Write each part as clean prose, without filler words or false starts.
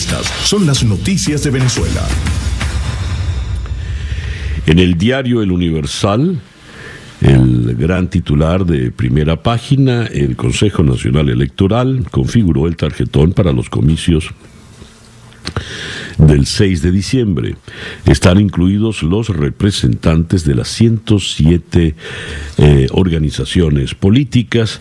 Estas son las noticias de Venezuela. En el diario El Universal, el gran titular de primera página: el Consejo Nacional Electoral configuró el tarjetón para los comicios del 6 de diciembre. Están incluidos los representantes de las 107 organizaciones políticas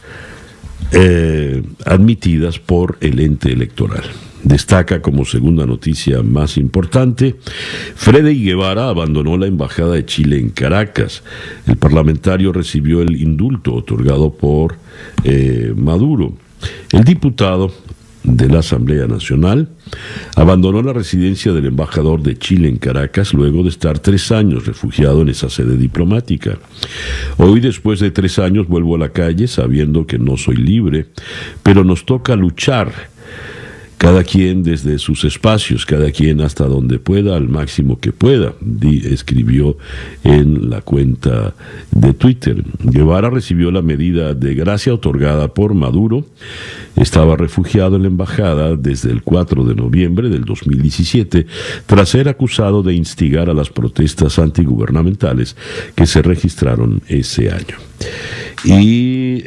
admitidas por el ente electoral. Destaca como segunda noticia más importante: Freddy Guevara abandonó la embajada de Chile en Caracas. El parlamentario recibió el indulto otorgado por Maduro. El diputado de la Asamblea Nacional abandonó la residencia del embajador de Chile en Caracas luego de estar 3 años refugiado en esa sede diplomática. Hoy, después de 3 años, vuelvo a la calle sabiendo que no soy libre, pero nos toca luchar. Cada quien desde sus espacios, cada quien hasta donde pueda, al máximo que pueda, escribió en la cuenta de Twitter. Guevara recibió la medida de gracia otorgada por Maduro. Estaba refugiado en la embajada desde el 4 de noviembre del 2017, tras ser acusado de instigar a las protestas antigubernamentales que se registraron ese año. Y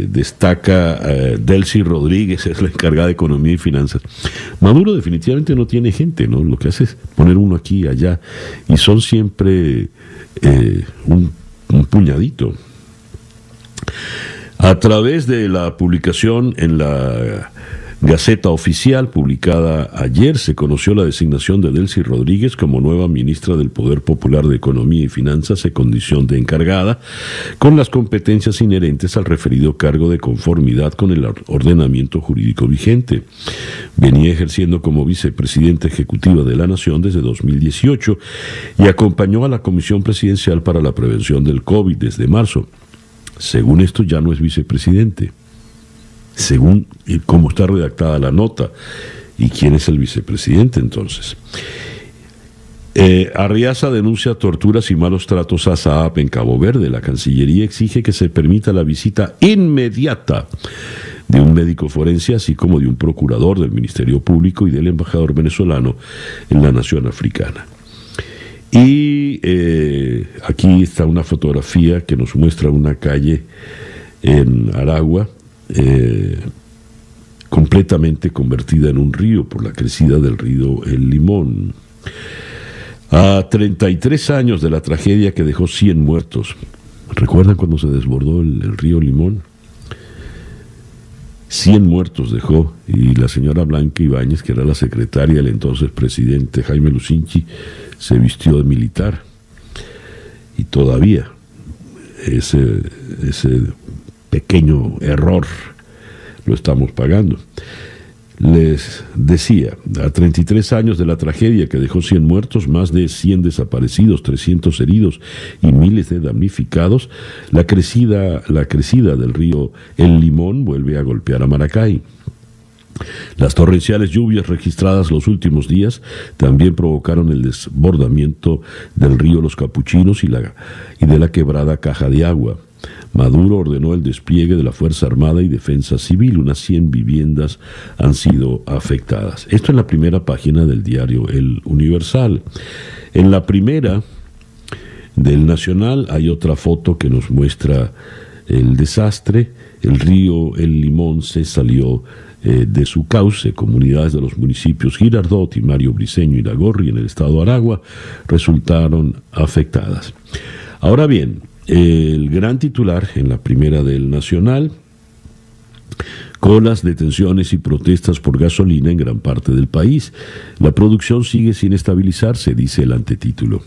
destaca Delcy Rodríguez, es la encargada de Economía y Finanzas. Maduro definitivamente no tiene gente, ¿no? Lo que hace es poner uno aquí y allá, y son siempre un puñadito. A través de la publicación en la Gaceta Oficial, publicada ayer, se conoció la designación de Delcy Rodríguez como nueva ministra del Poder Popular de Economía y Finanzas en condición de encargada, con las competencias inherentes al referido cargo de conformidad con el ordenamiento jurídico vigente. Venía ejerciendo como vicepresidenta ejecutiva de la Nación desde 2018 y acompañó a la Comisión Presidencial para la Prevención del COVID desde marzo. Según esto, ya no es vicepresidente, según cómo está redactada la nota. ¿Y quién es el vicepresidente entonces? Arriaza denuncia torturas y malos tratos a Saab en Cabo Verde. La Cancillería exige que se permita la visita inmediata de un médico forense, así como de un procurador del Ministerio Público y del embajador venezolano en la nación africana. Y aquí está una fotografía que nos muestra una calle en Aragua, completamente convertida en un río por la crecida del río El Limón. A 33 años de la tragedia que dejó 100 muertos. ¿Recuerdan cuando se desbordó el río Limón? 100 muertos dejó, y la señora Blanca Ibáñez, que era la secretaria del entonces presidente Jaime Lucinchi, se vistió de militar. Y todavía ese pequeño error lo estamos pagando. Les decía, a 33 años de la tragedia que dejó 100 muertos, más de 100 desaparecidos, 300 heridos y miles de damnificados, la crecida del río El Limón vuelve a golpear a Maracay. Las torrenciales lluvias registradas los últimos días también provocaron el desbordamiento del río Los Capuchinos y de la quebrada Caja de Agua. Maduro ordenó el despliegue de la Fuerza Armada y Defensa Civil. Unas 100 viviendas han sido afectadas. Esto en la primera página del diario El Universal. En la primera del Nacional hay otra foto que nos muestra el desastre. El río El Limón se salió de su cauce. Comunidades de los municipios Girardot y Mario Briceño y Lagorri en el estado de Aragua resultaron afectadas. Ahora bien, el gran titular en la primera del Nacional: colas, detenciones y protestas por gasolina en gran parte del país. La producción sigue sin estabilizarse, dice el antetítulo.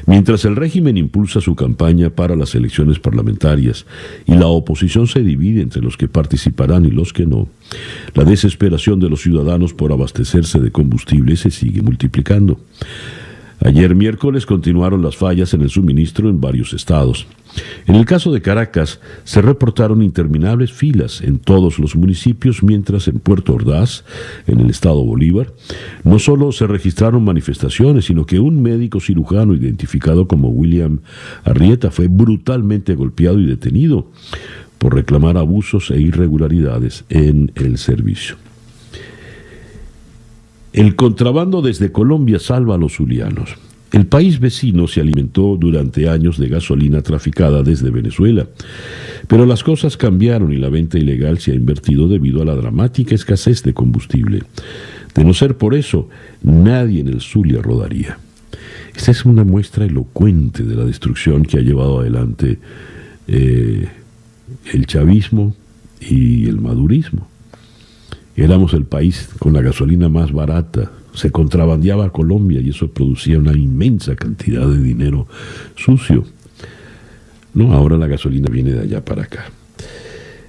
Mientras el régimen impulsa su campaña para las elecciones parlamentarias y la oposición se divide entre los que participarán y los que no, la desesperación de los ciudadanos por abastecerse de combustible se sigue multiplicando. Ayer miércoles continuaron las fallas en el suministro en varios estados. En el caso de Caracas, se reportaron interminables filas en todos los municipios, mientras en Puerto Ordaz, en el estado Bolívar, no solo se registraron manifestaciones, sino que un médico cirujano identificado como William Arrieta fue brutalmente golpeado y detenido por reclamar abusos e irregularidades en el servicio. El contrabando desde Colombia salva a los zulianos. El país vecino se alimentó durante años de gasolina traficada desde Venezuela, pero las cosas cambiaron y la venta ilegal se ha invertido debido a la dramática escasez de combustible. De no ser por eso, nadie en el Zulia rodaría. Esta es una muestra elocuente de la destrucción que ha llevado adelante el chavismo y el madurismo. Éramos el país con la gasolina más barata, se contrabandeaba a Colombia y eso producía una inmensa cantidad de dinero sucio. No, ahora la gasolina viene de allá para acá.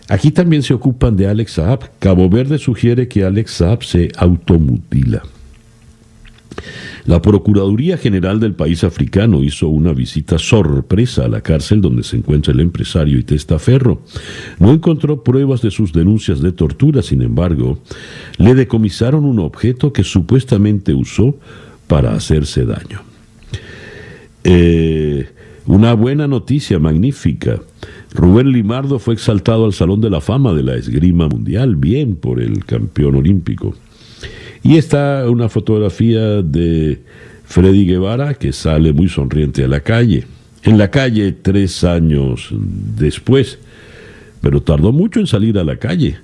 Aquí también se ocupan de Alex Saab. Cabo Verde sugiere que Alex Saab se automutila. La Procuraduría General del país africano hizo una visita sorpresa a la cárcel donde se encuentra el empresario y testaferro. No encontró pruebas de sus denuncias de tortura, sin embargo, le decomisaron un objeto que supuestamente usó para hacerse daño. Una buena noticia, magnífica. Rubén Limardo fue exaltado al Salón de la Fama de la Esgrima Mundial, bien por el campeón olímpico. Y está una fotografía de Freddy Guevara que sale muy sonriente a la calle. En la calle 3 años después, pero tardó mucho en salir a la calle.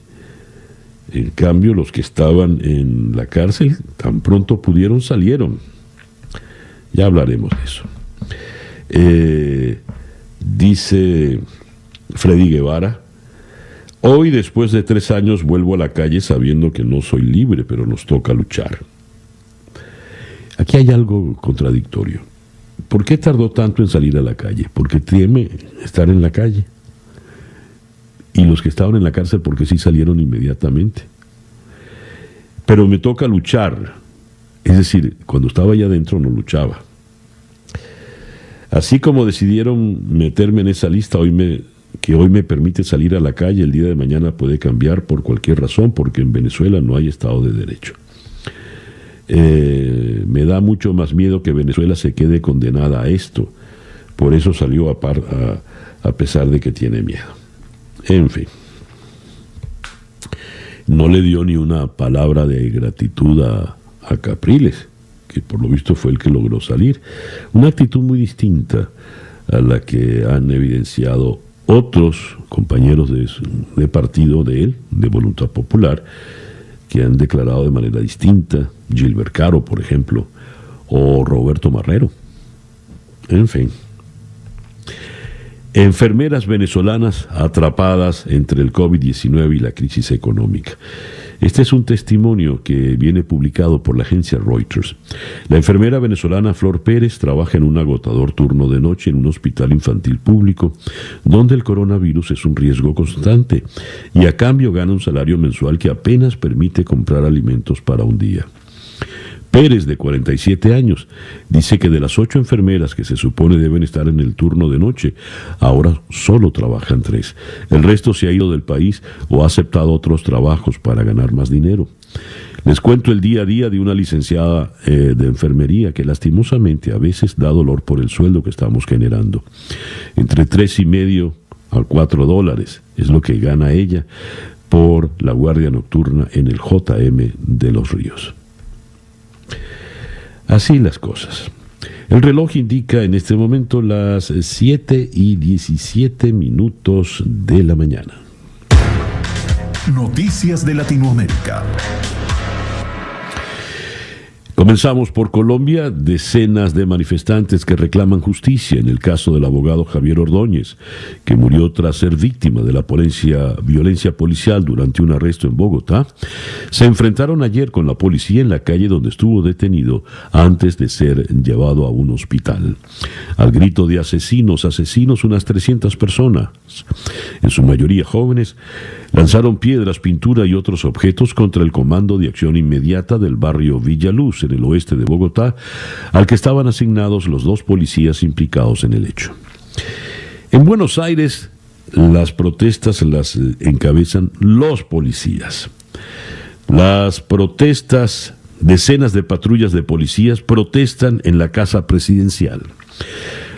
En cambio, los que estaban en la cárcel, tan pronto pudieron, salieron. Ya hablaremos de eso. Dice Freddy Guevara: hoy, después de 3 años, vuelvo a la calle sabiendo que no soy libre, pero nos toca luchar. Aquí hay algo contradictorio. ¿Por qué tardó tanto en salir a la calle? Porque teme estar en la calle. Y los que estaban en la cárcel, porque sí salieron inmediatamente. Pero me toca luchar. Es decir, cuando estaba allá adentro no luchaba. Así como decidieron meterme en esa lista, que hoy me permite salir a la calle, el día de mañana puede cambiar por cualquier razón, porque en Venezuela no hay Estado de Derecho. Me da mucho más miedo que Venezuela se quede condenada a esto. Por eso salió a pesar de que tiene miedo. En fin. No le dio ni una palabra de gratitud a Capriles, que por lo visto fue el que logró salir. Una actitud muy distinta a la que han evidenciado otros compañeros de partido de él, de Voluntad Popular, que han declarado de manera distinta, Gilbert Caro, por ejemplo, o Roberto Marrero. En fin. Enfermeras venezolanas atrapadas entre el COVID-19 y la crisis económica. Este es un testimonio que viene publicado por la agencia Reuters. La enfermera venezolana Flor Pérez trabaja en un agotador turno de noche en un hospital infantil público, donde el coronavirus es un riesgo constante, y a cambio gana un salario mensual que apenas permite comprar alimentos para un día. Pérez, de 47 años, dice que de las 8 enfermeras que se supone deben estar en el turno de noche, ahora solo trabajan 3. El resto se ha ido del país o ha aceptado otros trabajos para ganar más dinero. Les cuento el día a día de una licenciada de enfermería que lastimosamente a veces da dolor por el sueldo que estamos generando. Entre $3.50 a $4 es lo que gana ella por la guardia nocturna en el JM de Los Ríos. Así las cosas. El reloj indica en este momento las 7:17 de la mañana. Noticias de Latinoamérica. Comenzamos por Colombia. Decenas de manifestantes que reclaman justicia en el caso del abogado Javier Ordóñez, que murió tras ser víctima de la violencia policial durante un arresto en Bogotá, se enfrentaron ayer con la policía en la calle donde estuvo detenido antes de ser llevado a un hospital. Al grito de asesinos, asesinos, unas 300 personas, en su mayoría jóvenes, lanzaron piedras, pintura y otros objetos contra el Comando de Acción Inmediata del barrio Villaluz, en el oeste de Bogotá, al que estaban asignados los 2 policías implicados en el hecho. En Buenos Aires, las protestas las encabezan los policías. Las protestas, decenas de patrullas de policías protestan en la Casa Presidencial.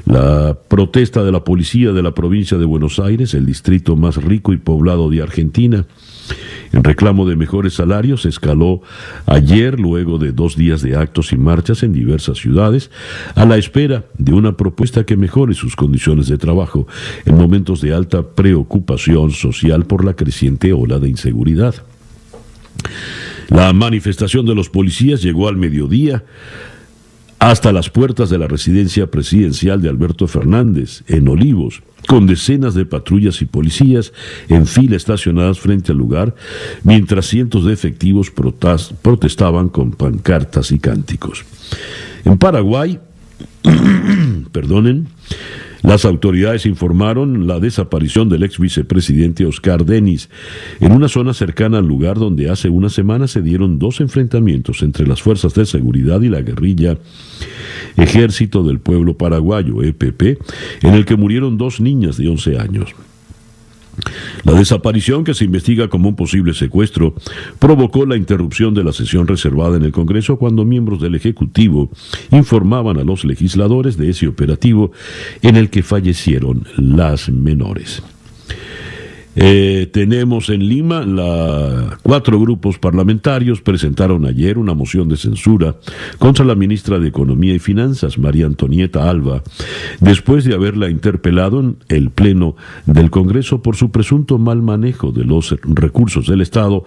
La protesta de la policía de la provincia de Buenos Aires, el distrito más rico y poblado de Argentina, en reclamo de mejores salarios, escaló ayer luego de 2 días de actos y marchas en diversas ciudades, a la espera de una propuesta que mejore sus condiciones de trabajo en momentos de alta preocupación social por la creciente ola de inseguridad. La manifestación de los policías llegó al mediodía hasta las puertas de la residencia presidencial de Alberto Fernández, en Olivos, con decenas de patrullas y policías en fila estacionadas frente al lugar, mientras cientos de efectivos protestaban con pancartas y cánticos. En Paraguay, las autoridades informaron la desaparición del ex vicepresidente Oscar Denis en una zona cercana al lugar donde hace una semana se dieron 2 enfrentamientos entre las fuerzas de seguridad y la guerrilla Ejército del Pueblo Paraguayo, EPP, en el que murieron 2 niñas de 11 años. La desaparición, que se investiga como un posible secuestro, provocó la interrupción de la sesión reservada en el Congreso cuando miembros del Ejecutivo informaban a los legisladores de ese operativo en el que fallecieron las menores. Tenemos en Lima 4 grupos parlamentarios presentaron ayer una moción de censura contra la ministra de Economía y Finanzas, María Antonieta Alba, después de haberla interpelado en el Pleno del Congreso por su presunto mal manejo de los recursos del Estado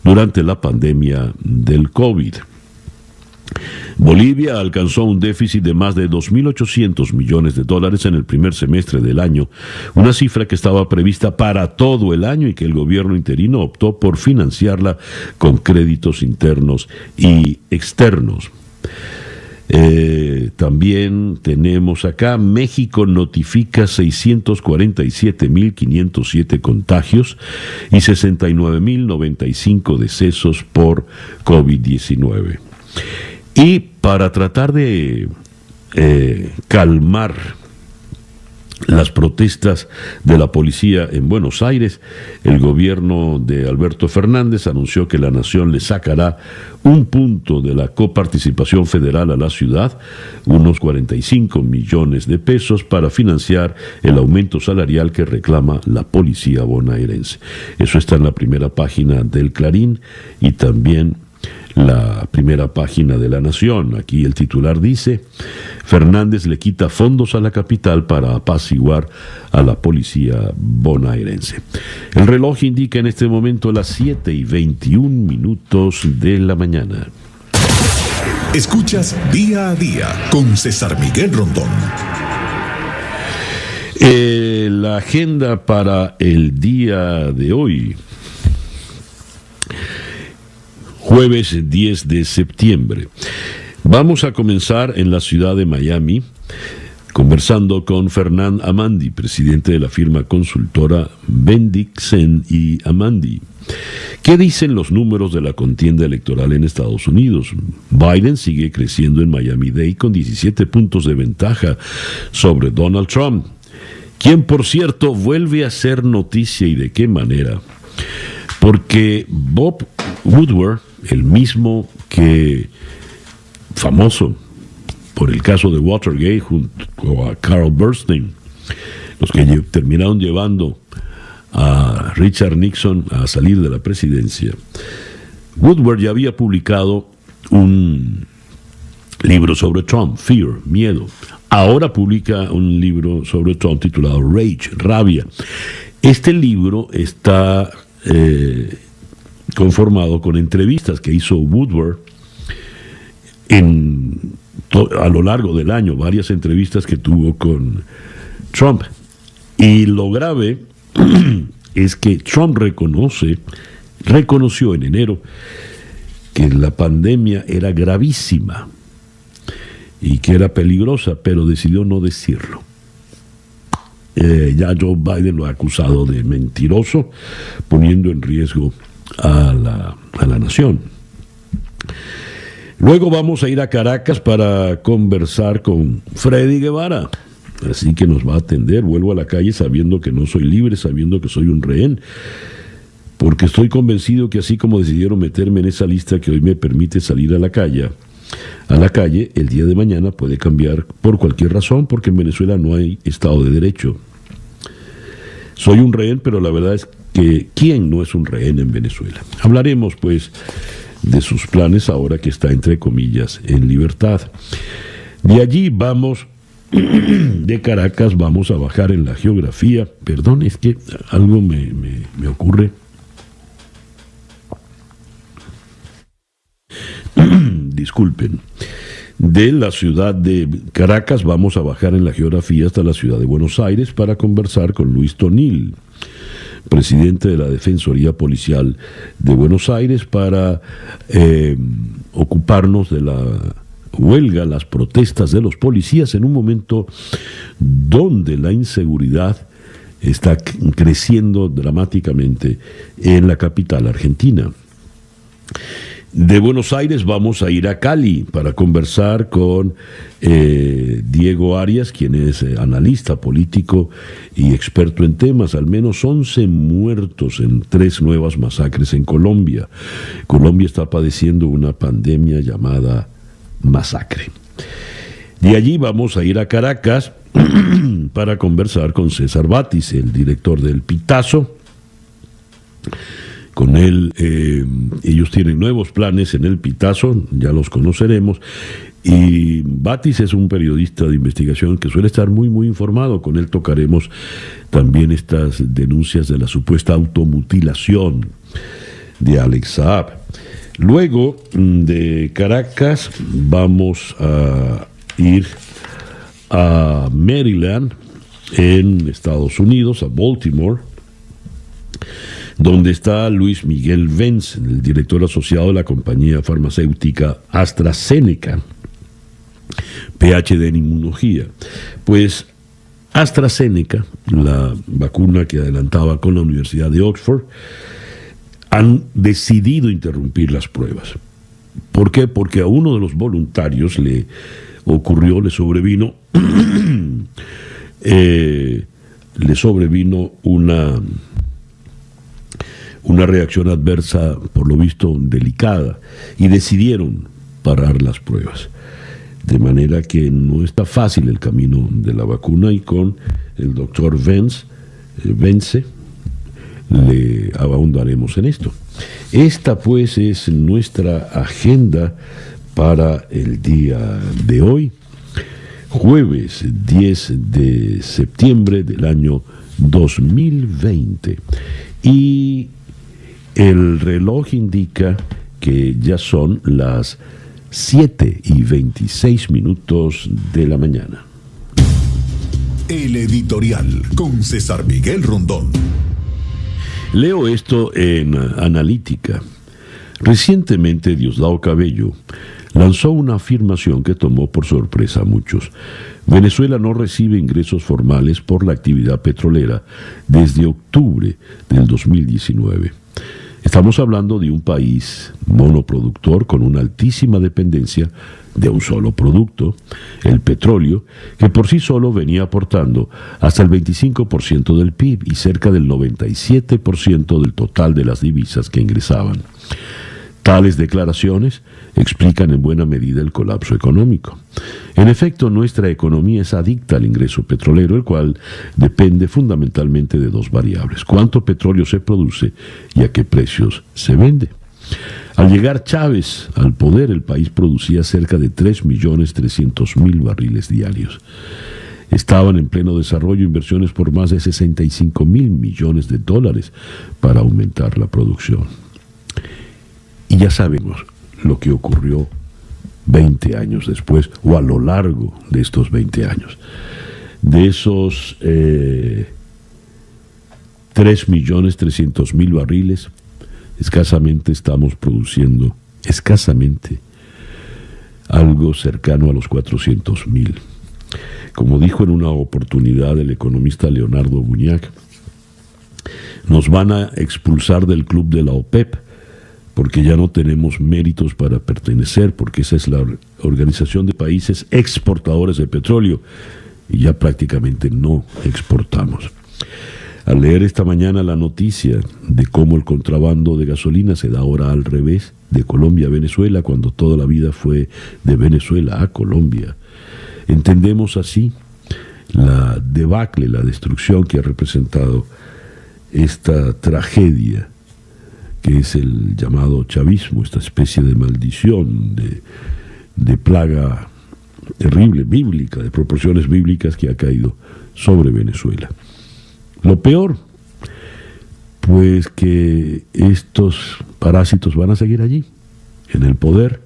durante la pandemia del COVID. Bolivia alcanzó un déficit de más de 2.800 millones de dólares en el primer semestre del año, una cifra que estaba prevista para todo el año y que el gobierno interino optó por financiarla con créditos internos y externos. También tenemos acá, México notifica 647.507 contagios y 69.095 decesos por COVID-19. Y para tratar de calmar las protestas de la policía en Buenos Aires, el gobierno de Alberto Fernández anunció que la nación le sacará 1 punto de la coparticipación federal a la ciudad, unos 45 millones de pesos, para financiar el aumento salarial que reclama la policía bonaerense. Eso está en la primera página del Clarín y también la primera página de La Nación. Aquí el titular dice: Fernández le quita fondos a la capital para apaciguar a la policía bonaerense. El reloj indica en este momento las 7:21 de la mañana. Escuchas Día a Día con César Miguel Rondón. La agenda para el día de hoy, jueves 10 de septiembre. Vamos a comenzar en la ciudad de Miami, conversando con Fernand Amandi, presidente de la firma consultora Bendixen y Amandi. ¿Qué dicen los números de la contienda electoral en Estados Unidos? Biden sigue creciendo en Miami-Dade con 17 puntos de ventaja sobre Donald Trump, quien, por cierto, vuelve a ser noticia. ¿Y de qué manera? Porque Bob Woodward, el mismo que famoso por el caso de Watergate junto a Carl Bernstein, los que terminaron llevando a Richard Nixon a salir de la presidencia, Woodward ya había publicado un libro sobre Trump, Fear, Miedo. Ahora publica un libro sobre Trump titulado Rage, Rabia. Este libro está conformado con entrevistas que hizo Woodward a lo largo del año, varias entrevistas que tuvo con Trump. Y lo grave es que Trump reconoció en enero que la pandemia era gravísima y que era peligrosa, pero decidió no decirlo. Ya Joe Biden lo ha acusado de mentiroso, poniendo en riesgo a la nación. Luego vamos a ir a Caracas para conversar con Freddy Guevara, así que nos va a atender. Vuelvo a la calle sabiendo que no soy libre, sabiendo que soy un rehén, porque estoy convencido que así como decidieron meterme en esa lista que hoy me permite salir a la calle, a la calle, el día de mañana puede cambiar por cualquier razón, porque en Venezuela no hay Estado de Derecho. Soy un rehén, pero la verdad es que ¿quién no es un rehén en Venezuela? Hablaremos, pues, de sus planes ahora que está, entre comillas, en libertad. De allí vamos, de Caracas, vamos a bajar en la geografía. Perdón, es que algo me ocurre. Disculpen. De la ciudad de Caracas vamos a bajar en la geografía hasta la ciudad de Buenos Aires para conversar con Luis Tonil, presidente de la Defensoría Policial de Buenos Aires, para ocuparnos de la huelga, las protestas de los policías en un momento donde la inseguridad está creciendo dramáticamente en la capital argentina. De Buenos Aires vamos a ir a Cali para conversar con Diego Arias, quien es analista político y experto en temas. Al menos 11 muertos en 3 nuevas masacres en Colombia. Colombia está padeciendo una pandemia llamada masacre. De allí vamos a ir a Caracas para conversar con César Batis, el director del Pitazo. Con él, ellos tienen nuevos planes en el Pitazo, ya los conoceremos, y Batis es un periodista de investigación que suele estar muy informado. Con él tocaremos también estas denuncias de la supuesta automutilación de Alex Saab. Luego de Caracas vamos a ir a Maryland, en Estados Unidos, a Baltimore, donde está Luis Miguel Venz, el director asociado de la compañía farmacéutica AstraZeneca, PhD en inmunología. Pues AstraZeneca, la vacuna que adelantaba con la Universidad de Oxford, han decidido interrumpir las pruebas. ¿Por qué? Porque a uno de los voluntarios le sobrevino una reacción adversa, por lo visto delicada, y decidieron parar las pruebas. De manera que no está fácil el camino de la vacuna, y con el doctor Vence le ahondaremos en esto. Esta pues es nuestra agenda para el día de hoy, jueves 10 de septiembre del año 2020. Y el reloj indica que ya son las 7:26 de la mañana. El editorial con César Miguel Rondón. Leo esto en Analítica. Recientemente Diosdado Cabello lanzó una afirmación que tomó por sorpresa a muchos. Venezuela no recibe ingresos formales por la actividad petrolera desde octubre del 2019. Estamos hablando de un país monoproductor con una altísima dependencia de un solo producto, el petróleo, que por sí solo venía aportando hasta el 25% del PIB y cerca del 97% del total de las divisas que ingresaban. Tales declaraciones explican en buena medida el colapso económico. En efecto, nuestra economía es adicta al ingreso petrolero, el cual depende fundamentalmente de 2 variables: cuánto petróleo se produce y a qué precios se vende. Al llegar Chávez al poder, el país producía cerca de 3.300.000 barriles diarios. Estaban en pleno desarrollo inversiones por más de 65.000 millones de dólares para aumentar la producción. Y ya sabemos lo que ocurrió 20 años después, o a lo largo de estos 20 años. De esos 3.300.000 barriles, escasamente estamos produciendo, algo cercano a los 400.000. Como dijo en una oportunidad el economista Leonardo Buñac, nos van a expulsar del club de la OPEP, porque ya no tenemos méritos para pertenecer, porque esa es la Organización de Países Exportadores de Petróleo, y ya prácticamente no exportamos. Al leer esta mañana la noticia de cómo el contrabando de gasolina se da ahora al revés, de Colombia a Venezuela cuando toda la vida fue de Venezuela a Colombia. Entendemos así la debacle, la destrucción que ha representado esta tragedia que es el llamado chavismo, esta especie de maldición, de plaga terrible, bíblica, de proporciones bíblicas que ha caído sobre Venezuela. Lo peor, pues que estos parásitos van a seguir allí, en el poder,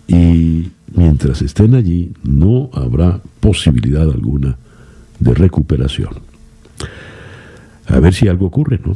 y mientras estén allí no habrá posibilidad alguna de recuperación. A ver si algo ocurre, ¿no?